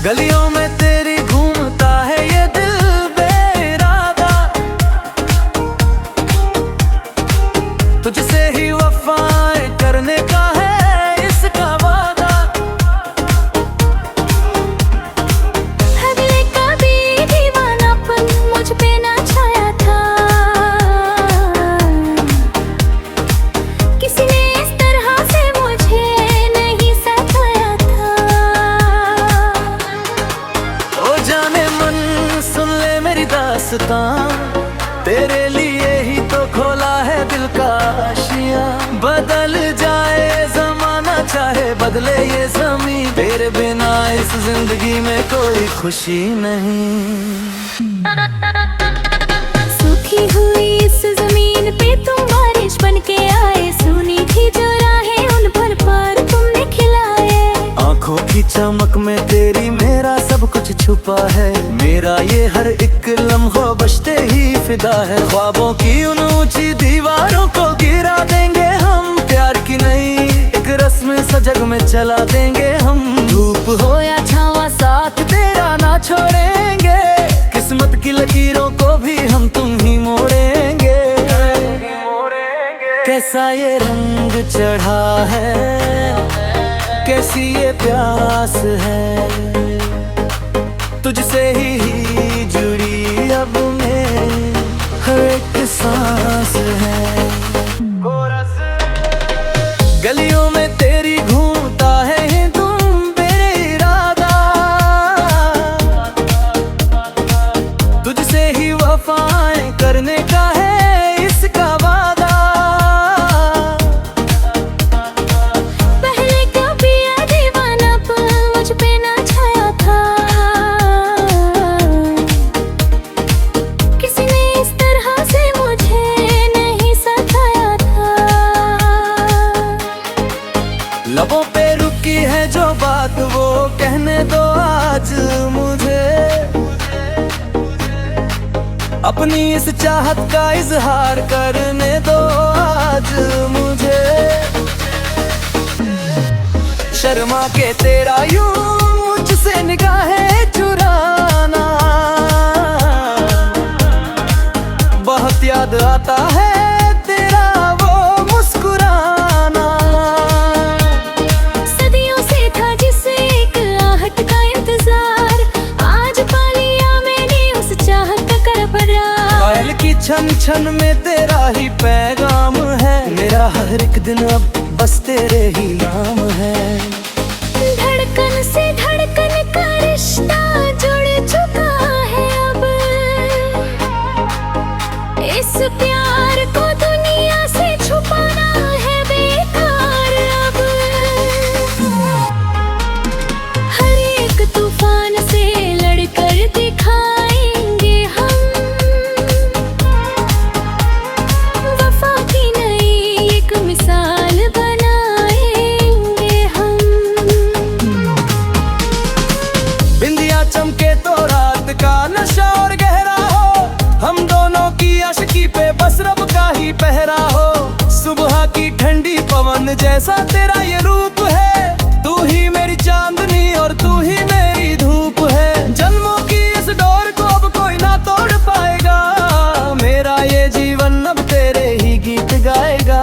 गलियों में तेरी घूमता है ये दिल बेइरादा, तुझसे ही वफाएं करने का है इसका वादा। अगले का भी दीवानापन मुझ पे ना छाया था, किसी ने इस तरह से मुझे नहीं सताया था। ओ जाने मन सुन ले मेरी दास्तां, तेरे लिए ही तो खोला है दिल का आशिया। बदल जाए जमाना चाहे बदले ये ज़मीं, तेरे बिना इस जिंदगी में कोई खुशी नहीं। सूखी हुई इस जमीन पे तुम बारिश बन के आए, सुनी थी जो राहें उन पर तुमने खिलाए। आंखों की चमक में तेरी मेरा सब कुछ छुपा है, मेरा ये हर एक लम्हा बचते ही फिदा है। ख्वाबों की उन ऊंची दीवारों को गिरा देंगे हम, प्यार की नई एक रस्म सजग में चला देंगे हम। धूप हो या छावा साथ तेरा ना छोड़ेंगे, किस्मत की लकीरों को भी हम तुम ही मोड़ेंगे। कैसा ये रंग चढ़ा है, कैसी ये प्यास है, तुझसे ही जुड़ी अब में हर एक सांस है। गलियों में तेरी घूमता है तुम बेइरादा, तुझसे ही वफाएं करने का है इसका वादा। पहले कभी ये दीवानापन मुझ पे ना छाया था, किसी ने इस तरह से मुझे नहीं सताया था। लबों पे रुकी है जो बात वो कहने दो आज मुझे, अपनी इस चाहत का इजहार करने दो आज मुझे। शर्मा के तेरा यूं मुझसे निगाहें चुराना, बहुत याद आता है तेरा वो मुस्कुराना। सदियों से था जिसे एक आहट का इंतजार, आज पा लिया मैंने उस चाहत का करबरार। पायल की छन छन में तेरा ही पैगाम है, मेरा हर एक दिन अब बस तेरे ही नाम है। धड़कन से धड़कन का रिश्ता जुड़ चुका है अब, इस प्यार को दुनिया से छुपाना है बेकार अब। हर एक तूफान से लड़कर दिखाएंगे हम, वफा की नई एक मिसाल बनाएंगे हम। बिंदिया चमके तो रात का नशा और गहरा हो, हम दोनों की आशिकी पे बस रब का ही पहरा हो। सुबह की ठंडी पवन जैसा तेरा ये रूप है, तू ही मेरी चांदनी और तू ही मेरी धूप है। जन्मों की इस डोर को अब कोई ना तोड़ पाएगा, मेरा ये जीवन अब तेरे ही गीत गाएगा।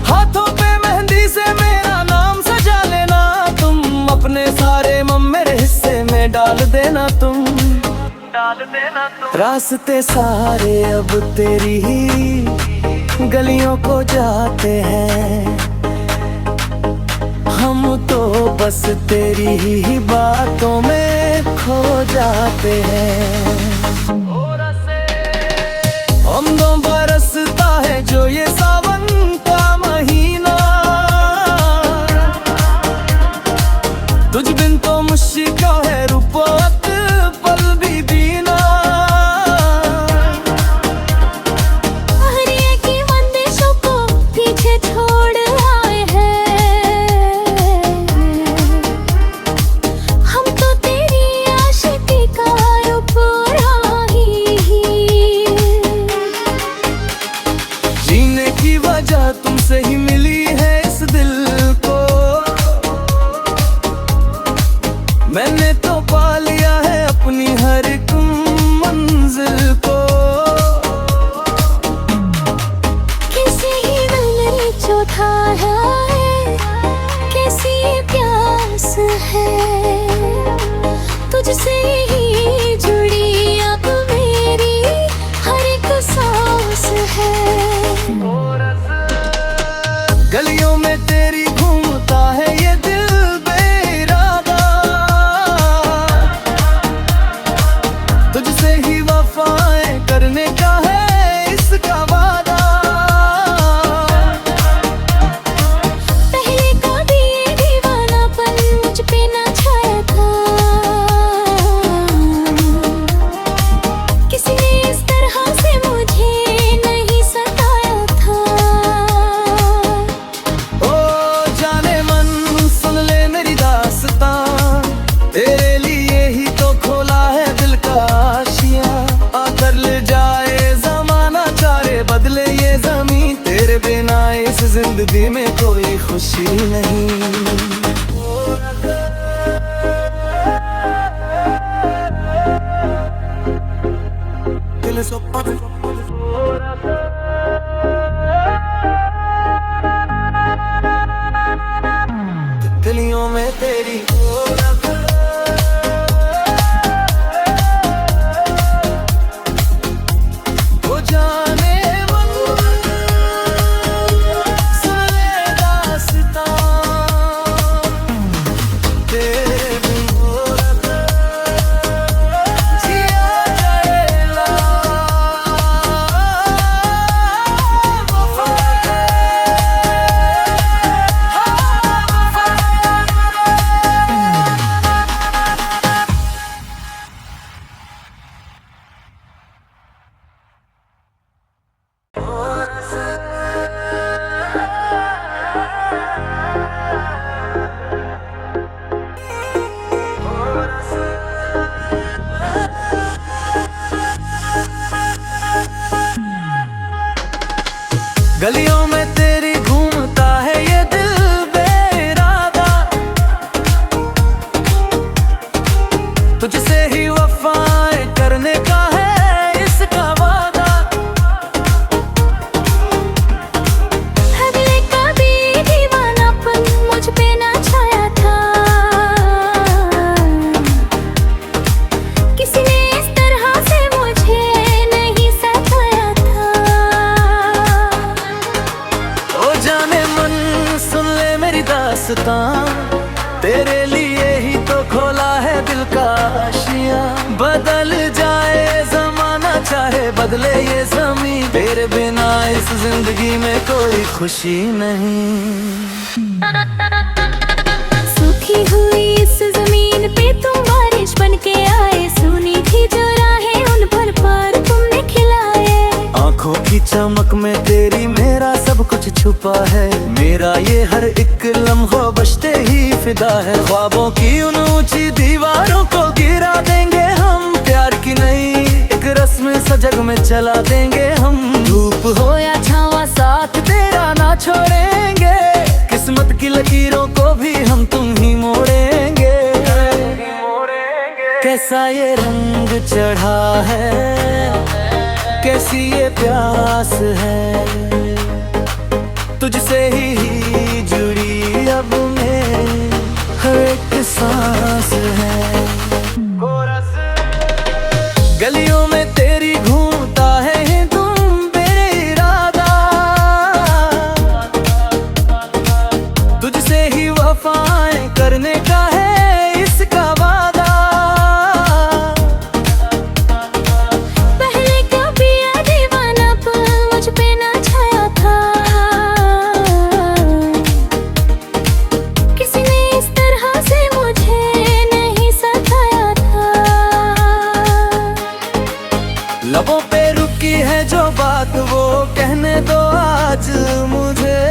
हाथों पे मेहंदी से मेरा नाम सजा लेना तुम, अपने सारे गम मेरे हिस्से में डाल देना तुम। रास्ते सारे अब तेरी ही गलियों को जाते हैं, हम तो बस तेरी ही बातों में खो जाते हैं। हम दो बरसता है जो ये सावन का महीना, तुझ बिन तो मुश्किल है रुपवत पल भी जीना। हरिया की बंदिशों को पीछे छोड़ आए हैं, हम तो तेरी आशिकी का रुपराही। जीने की वजह तुमसे ही मिली है इस दिल को, मैंने तो पा लिया है अपनी हर एक मंजिल को। कैसे ही दिल ने चौथा है, कैसी ये प्यास है, तुझसे ही जुड़ी अब मेरी हर एक सांस है। गलियों में तेरी घूमता है ये दिल बेइरादा, तुझसे ही वफाएं करने का है इसका वादा। पहले कभी ये दीवानापन मुझ पे ना छाया था, किसी ने इस तरह से मुझे नहीं सताया था। ओ जाने मन सुन ले मेरी दास्तां, तेरे लिए ही तो खोला है दिल का आशिया। आकर ले जाए जमाना चारे बदले ये जमीन, तेरे बिना इस जिंदगी में कोई खुशी नहीं। दिल सो गलियों में तेरी वो जाने मन सुन ले दास्तां, तेरे बिन हो रहा जिया जाएगा वफा गलियों में तेरी घूमता है ये दिल बेइरादा, तुझसे ही वफाएं करने का है इसका वादा। पहले कभी ये दीवानापन मुझ पे ना छाया था, किसी ने इस तरह से मुझे नहीं सताया था। ओ जाने मन सुन ले मेरी दास्तां, तेरे लिए ही तो खोला है दिल का आशिया। बदल जाए जमाना चाहे बदले ये ज़मीं, तेरे बिना इस जिंदगी में कोई खुशी नहीं। सूखी हुई इस जमीन पे तुम बारिश बन के आए, सुनी थी जो राहें उन पर तुमने खिलाए। आंखों की चमक में तेरी मेरा सब कुछ छुपा है, मेरा ये हर एक लम्हा बजते ही फिदा है। ख्वाबों की उन ऊंची दीवारों को गिरा देंगे हम, प्यार की नई एक रस्म सजग में चला देंगे हम। धूप हो या छावा साथ तेरा ना छोड़ेंगे, किस्मत की लकीरों को भी हम तुम ही मोड़ेंगे। कैसा ये रंग चढ़ा है, कैसी ये प्यास है, तुझसे ही जुड़ी अब मेरी हर एक सांस है। गलियों में तेरी घूमता है तुम बेइरादा, तुझसे ही वफाएं करने का है इसका वादा। पहले कभी ये दीवानापन मुझ पे ना छाया था, किसी ने इस तरह से मुझे नहीं सताया था। लबों पे रुकी है जो बात वो कहने दो आज मुझे,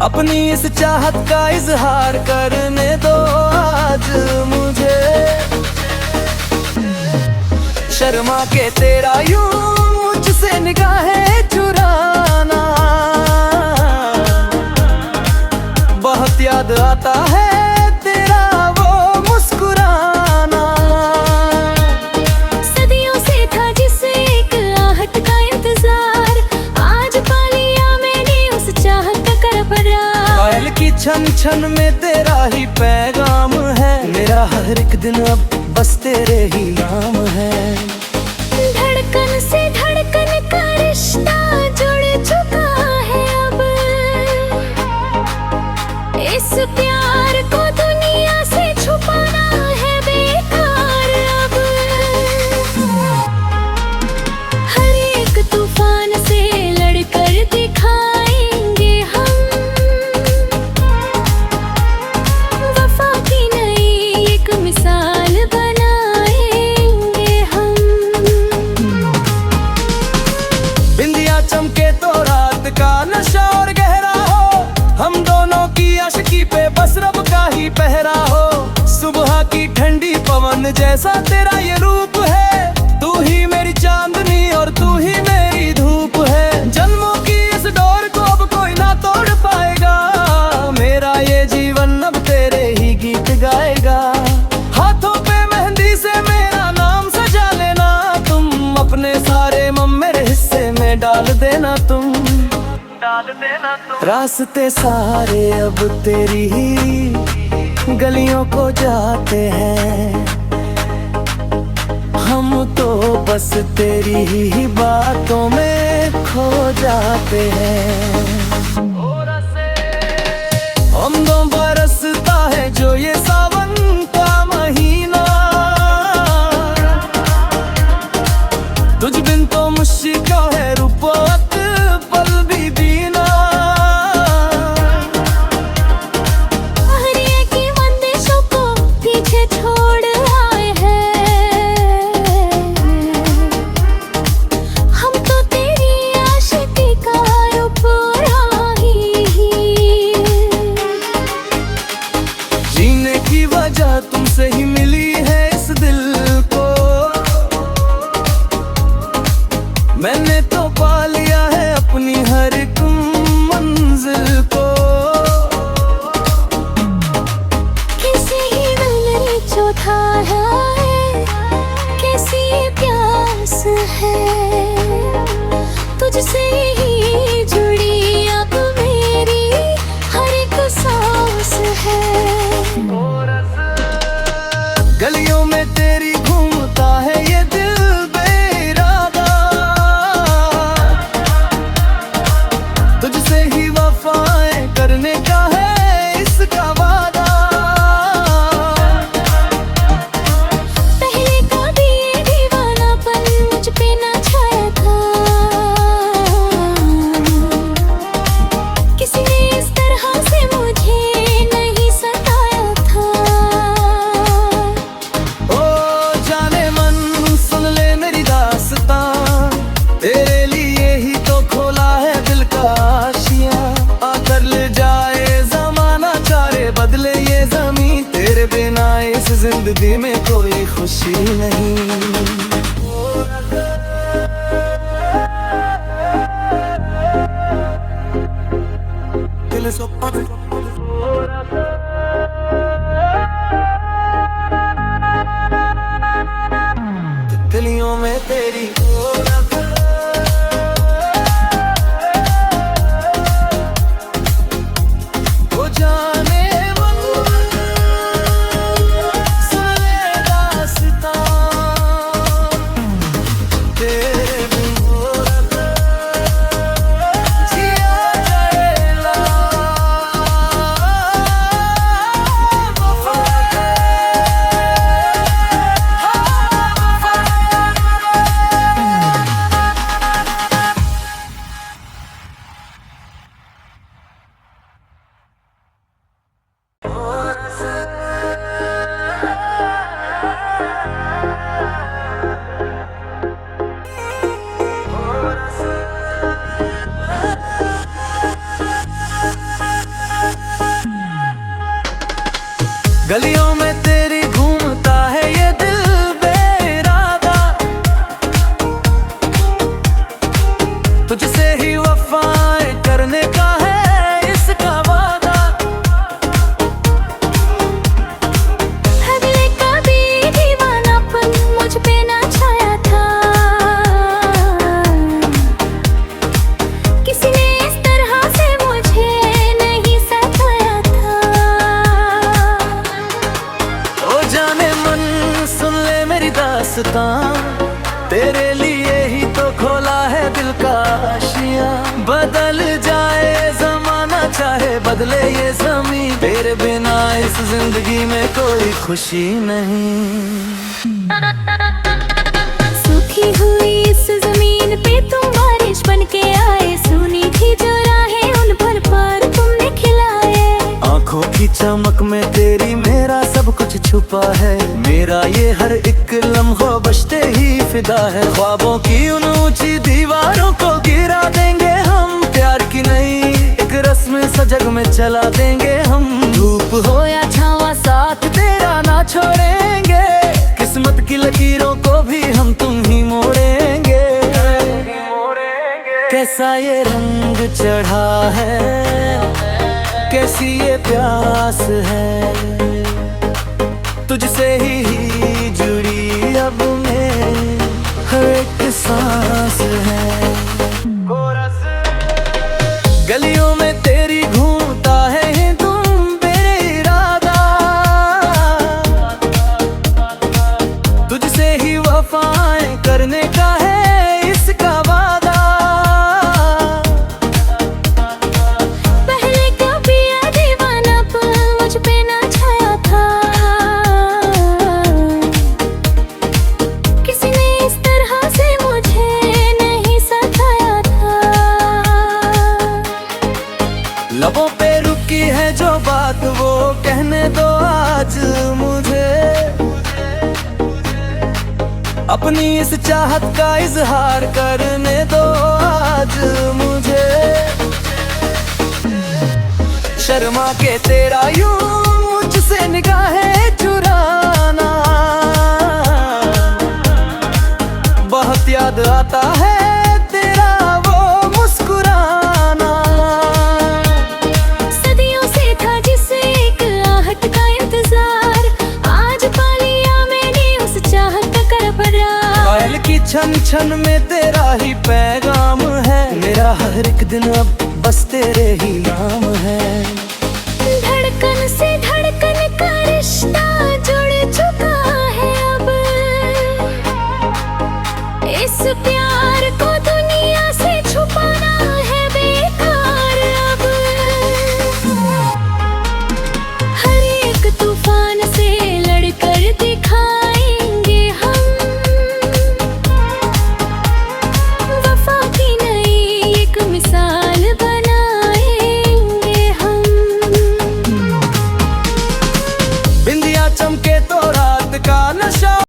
अपनी इस चाहत का इजहार करने दो आज मुझे। शर्मा के तेरा यूं मुझसे निगाहें चुराना, बहुत याद आता है तेरा छन छन में तेरा ही पैगाम है, मेरा हर एक दिन अब बस तेरे ही नाम है। धड़कन से धड़कन का रिश्ता जुड़ चुका है अब, इस प्यार को दुनिया से छुपाना है बेकार अब। हर एक तूफान से लड़कर दिखाएंगे हम, वफा की नई एक मिसाल बनाएंगे हम। बिंदिया चमके तो रात का नशा और गहरा हो, हम दोनों की आशिकी पे बस रब का ही पहरा हो। सुबह की ठंडी पवन जैसा तेरा ये रूप है, तू ही मेरी चांदनी और तू ही मेरी धूप है। जन्मों की इस डोर को अब कोई ना तोड़ पाएगा, मेरा ये जीवन अब तेरे ही गीत गाएगा। हाथों पे मेहंदी से मेरा नाम सजा लेना तुम, अपने सारे गम मेरे हिस्से में डाल देना तुम। रास्ते सारे अब तेरी ही गलियों को जाते हैं, हम तो बस तेरी ही बातों में खो जाते हैं। हम दो बरसता है जो ये सावन का महीना, तुझ बिन तो मुश्किल है रुपवत पल भी जीना। आहरिया की बंदिशों को पीछे छोड़ आए हैं, हम तो तेरी आशिकी का रुपराही। जीने की वजह तुमसे ही मिली है इस दिल को, मैंने तो पा लिया है अपनी हर एक मंजिल को। कैसी ही दिल चौथा है, कैसी प्यास है, तुझसे ही जुड़ी अब मेरी हर एक सांस है। गलियों में तेरी घूमता है ये दिल बेइरादा, तुझसे ही वफाएं करने का है इसका वादा। पहले का भी ये दीवानापन मुझ पे ना छाया था, किसी ने इस तरह से मुझे नहीं सताया था। ओ जाने मन सुन ले मेरी दास्तां, तेरे लिए ही तो खोला है दिल का आशिया। आकर ले जाए जमाना चारे बदले ये जमीन, तेरे बिना इस जिंदगी में कोई खुशी नहीं। दिल सो गलियों में तेरी वो जाने मन सुन ले दास्तां, तेरे बिन हो रहा जिया जाएगा वफा के। गलियों में तेरी घूमता है ये दिल बेइरादा, तुझसे ही वफाएं करने का है इसका वादा। पहले का भी दीवानापन मुझ पे ना छाया था, किसी ने इस तरह से मुझे नहीं सताया था। दास्तां, तेरे लिए ही तो खोला है दिल का आशियां। बदल जाए जमाना चाहे बदले ये ज़मीं, तेरे बिना इस जिंदगी में कोई खुशी नहीं। सूखी हुई इस जमीन पे तुम बारिश बन के आए, सूनी थी जो राहें उन पर तुमने खिलाए। आंखों की चमक में तेरी मेरा सब कुछ छुपा है, मेरा ये हर एक लम्हा बचते ही फिदा है। ख्वाबों की उन ऊंची दीवारों को गिरा देंगे हम, प्यार की नई एक रस्म सजग में चला देंगे हम। धूप हो या छावा साथ तेरा ना छोड़ेंगे, किस्मत की लकीरों को भी हम तुम ही मोड़ेंगे। कैसा ये रंग चढ़ा है, कैसी ये प्यास है, तुझसे ही जुड़ी अब मैं हर एक सांस है। गलियों में तेरी घूमता है तुम बेइरादा, तुझसे ही वफाएं करने का है इसका वादा। पहले कभी ये दीवानापन मुझ पे ना छाया था, किसी ने इस तरह से मुझे नहीं सताया था। लबों पे रुकी है जो बात वो कहने दो आज मुझे, अपनी इस चाहत का इजहार करने दो आज मुझे। शर्मा के तेरा यूं मुझसे निगाहें चुराना, बहुत याद आता है तेरा वो मुस्कुराना। सदियों से था जिसे एक आहट का इंतजार, आज पा लिया मैंने उस चाहत का करबरार। पायल की छन छन में तेरा ही पैगाम है, मेरा हर एक दिन अब बस तेरे ही नाम है। धड़कन से